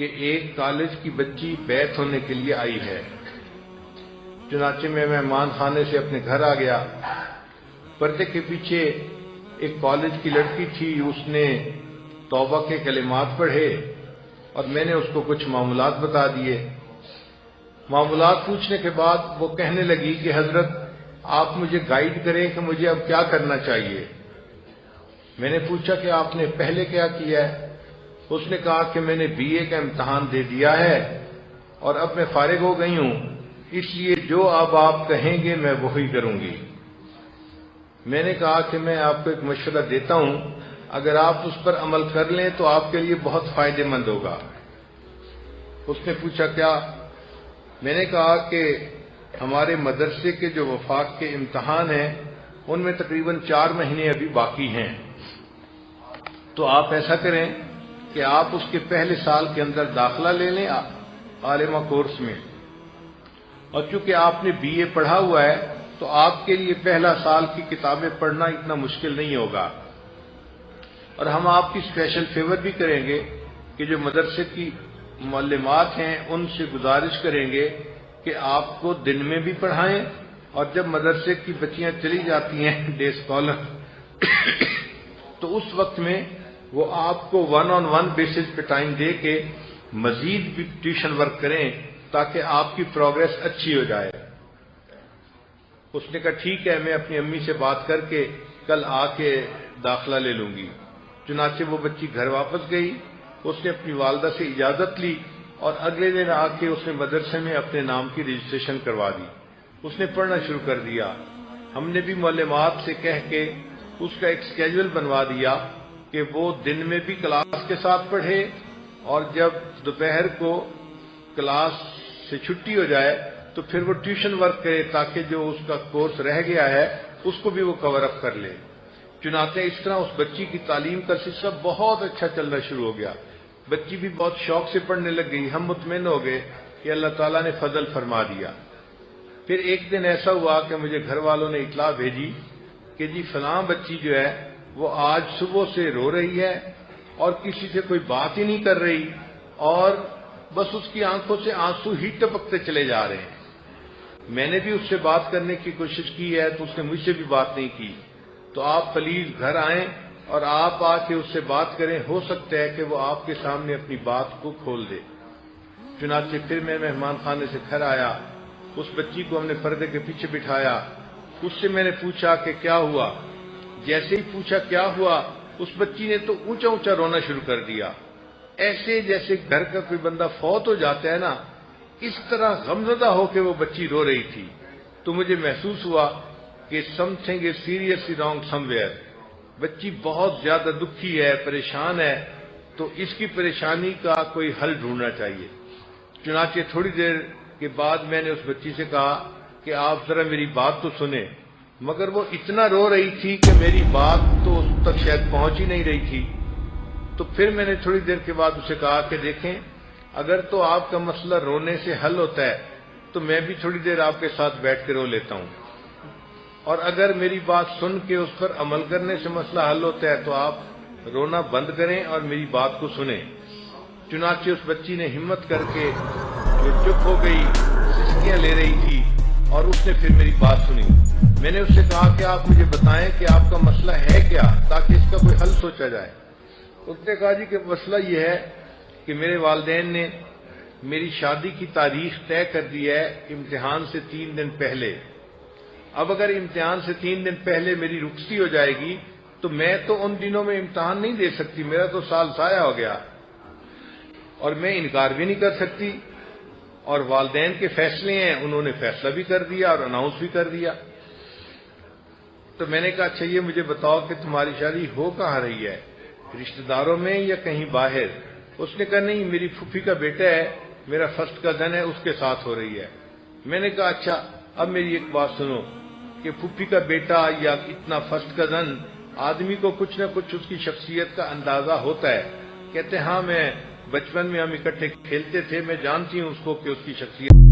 کہ ایک کالج کی بچی بیعت ہونے کے لیے آئی ہے۔ چنانچہ میں مہمان خانے سے اپنے گھر آ گیا۔ پردے کے پیچھے ایک کالج کی لڑکی تھی، اس نے توبہ کے کلمات پڑھے اور میں نے اس کو کچھ معاملات بتا دیے۔ معاملات پوچھنے کے بعد وہ کہنے لگی کہ حضرت آپ مجھے گائیڈ کریں کہ مجھے اب کیا کرنا چاہیے۔ میں نے پوچھا کہ آپ نے پہلے کیا کیا ہے؟ اس نے کہا کہ میں نے بی اے کا امتحان دے دیا ہے اور اب میں فارغ ہو گئی ہوں، اس لیے جو اب آپ کہیں گے میں وہی کروں گی۔ میں نے کہا کہ میں آپ کو ایک مشورہ دیتا ہوں، اگر آپ اس پر عمل کر لیں تو آپ کے لیے بہت فائدہ مند ہوگا۔ اس نے پوچھا کیا؟ میں نے کہا کہ ہمارے مدرسے کے جو وفاق کے امتحان ہیں ان میں تقریباً 4 مہینے ابھی باقی ہیں، تو آپ ایسا کریں کہ آپ اس کے پہلے سال کے اندر داخلہ لے لیں عالمہ کورس میں، اور چونکہ آپ نے بی اے پڑھا ہوا ہے تو آپ کے لیے پہلا سال کی کتابیں پڑھنا اتنا مشکل نہیں ہوگا، اور ہم آپ کی اسپیشل فیور بھی کریں گے کہ جو مدرسے کی معلمات ہیں ان سے گزارش کریں گے کہ آپ کو دن میں بھی پڑھائیں، اور جب مدرسے کی بچیاں چلی جاتی ہیں ڈے اسکالر تو اس وقت میں وہ آپ کو 1-on-1 بیسس پہ ٹائم دے کے مزید بھی ٹیوشن ورک کریں تاکہ آپ کی پروگرس اچھی ہو جائے۔ اس نے کہا ٹھیک ہے، میں اپنی امی سے بات کر کے کل آ کے داخلہ لے لوں گی۔ چنانچہ وہ بچی گھر واپس گئی، اس نے اپنی والدہ سے اجازت لی اور اگلے دن آ کے اس نے مدرسے میں اپنے نام کی رجسٹریشن کروا دی۔ اس نے پڑھنا شروع کر دیا۔ ہم نے بھی معلمات سے کہہ کے اس کا ایک اسکیجول بنوا دیا کہ وہ دن میں بھی کلاس کے ساتھ پڑھے، اور جب دوپہر کو کلاس سے چھٹی ہو جائے تو پھر وہ ٹیوشن ورک کرے تاکہ جو اس کا کورس رہ گیا ہے اس کو بھی وہ کور اپ کر لے۔ چنانچہ اس طرح اس بچی کی تعلیم کا سلسلہ بہت اچھا چلنا شروع ہو گیا۔ بچی بھی بہت شوق سے پڑھنے لگ گئی۔ ہم مطمئن ہو گئے کہ اللہ تعالیٰ نے فضل فرما دیا۔ پھر ایک دن ایسا ہوا کہ مجھے گھر والوں نے اطلاع بھیجی کہ جی فلاں بچی جو ہے وہ آج صبح سے رو رہی ہے اور کسی سے کوئی بات ہی نہیں کر رہی، اور بس اس کی آنکھوں سے آنسو ہی ٹپکتے چلے جا رہے ہیں۔ میں نے بھی اس سے بات کرنے کی کوشش کی ہے تو اس نے مجھ سے بھی بات نہیں کی، تو آپ پلیز گھر آئیں اور آپ آ کے اس سے بات کریں، ہو سکتا ہے کہ وہ آپ کے سامنے اپنی بات کو کھول دے۔ چنانچہ پھر میں مہمان خانے سے گھر آیا، اس بچی کو ہم نے پردے کے پیچھے بٹھایا، اس سے میں نے پوچھا کہ کیا ہوا۔ جیسے ہی پوچھا کیا ہوا، اس بچی نے تو اونچا اونچا رونا شروع کر دیا، ایسے جیسے گھر کا کوئی بندہ فوت ہو جاتا ہے نا، اس طرح غمزدہ ہو کے وہ بچی رو رہی تھی۔ تو مجھے محسوس ہوا کہ some thing is seriously wrong some where, بچی بہت زیادہ دکھی ہے، پریشان ہے، تو اس کی پریشانی کا کوئی حل ڈھونڈنا چاہیے۔ چنانچہ تھوڑی دیر کے بعد میں نے اس بچی سے کہا کہ آپ ذرا میری بات تو سنیں، مگر وہ اتنا رو رہی تھی کہ میری بات تو اس تک شاید پہنچ ہی نہیں رہی تھی۔ تو پھر میں نے تھوڑی دیر کے بعد اسے کہا کہ دیکھیں، اگر تو آپ کا مسئلہ رونے سے حل ہوتا ہے تو میں بھی تھوڑی دیر آپ کے ساتھ بیٹھ کے رو لیتا ہوں، اور اگر میری بات سن کے اس پر عمل کرنے سے مسئلہ حل ہوتا ہے تو آپ رونا بند کریں اور میری بات کو سنیں۔ چنانچہ اس بچی نے ہمت کر کے جو چپ ہو گئی، سسکیاں لے رہی تھی، اور اس نے پھر میری بات سنی۔ میں نے اس سے کہا کہ آپ مجھے بتائیں کہ آپ کا مسئلہ ہے کیا تاکہ اس کا کوئی حل سوچا جائے۔ اس نے کہا جی کہ مسئلہ یہ ہے کہ میرے والدین نے میری شادی کی تاریخ طے کر دی ہے امتحان سے 3 دن پہلے۔ اب اگر امتحان سے 3 دن پہلے میری رخصتی ہو جائے گی تو میں تو ان دنوں میں امتحان نہیں دے سکتی، میرا تو سال ضائع ہو گیا، اور میں انکار بھی نہیں کر سکتی، اور والدین کے فیصلے ہیں، انہوں نے فیصلہ بھی کر دیا اور اناؤنس بھی کر دیا۔ تو میں نے کہا اچھا یہ مجھے بتاؤ کہ تمہاری شادی ہو کہاں رہی ہے، رشتہ داروں میں یا کہیں باہر؟ اس نے کہا نہیں، میری پھوپھی کا بیٹا ہے، میرا فرسٹ کزن ہے، اس کے ساتھ ہو رہی ہے۔ میں نے کہا اچھا اب میری ایک بات سنو کہ پھوپھی کا بیٹا یا اتنا فرسٹ کزن، آدمی کو کچھ نہ کچھ اس کی شخصیت کا اندازہ ہوتا ہے۔ کہتے ہاں میں بچپن میں ہم اکٹھے کھیلتے تھے، میں جانتی ہوں اس کو کہ اس کی شخصیت